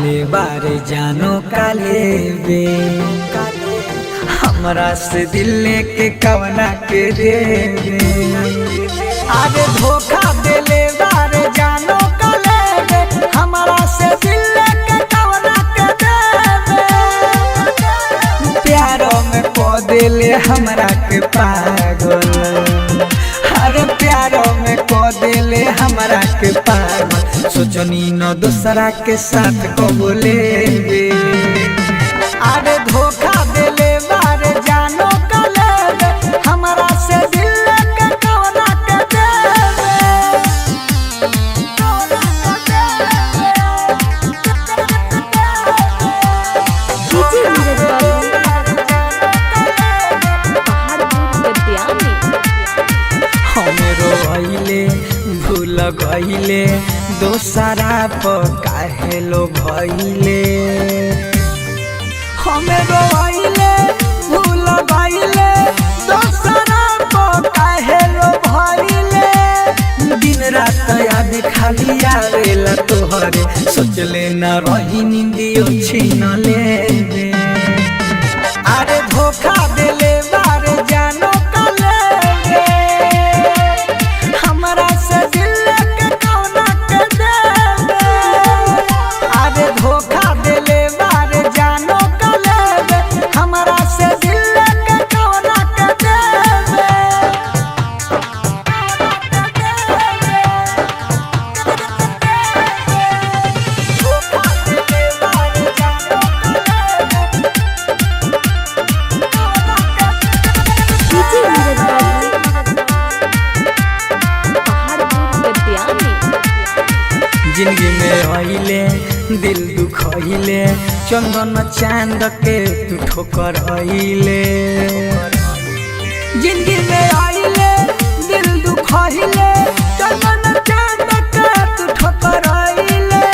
देले बारे जानो काले बे हमरा से दिल लेके कवना के देवे आगे धोखा देले बारे जानो काले बे हमरा से दिल लेके कवना के देवे प्यारों में को देले हमरा के पागल अरे प्यारों में को देले हमरा के पागल सोचनी न दूसरा के साथ को बोले अरे धोखा देले बारे जानो काले हमरा से दिल लेके कवना के देवे डीजे नीरज बाबू पहाड़पुर गद्यानी हमरो आइले भूल गइले दोसरा पर काहे लो भइले हमरो आइले भूल गइले दोसरा पर काहे लो भइले दिन रात याद खाली आवेला तोहरे सोचले न रही नींदियो छीन ले अरे धोखा देले बारे जानो काले हमरा से दिल लेके कवना के देवे अरे धोखा देले बारे जानो काले हमरा से दिल लेके कवना के देवे धोखा देले बारे जानो डीजे नीरज बाबू पहाड़पुर गद्यानी जिंदगी में आइले दिल दुखइले चंदन चांद के तू ठोकर आइले जिंदगी में आइले दिल दुखइले चंदन चांद के तू ठोकर आइले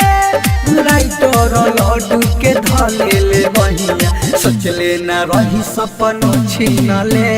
राइटर लड्डू के धलेले बहिया सोचले ना रही सपनों छीन ले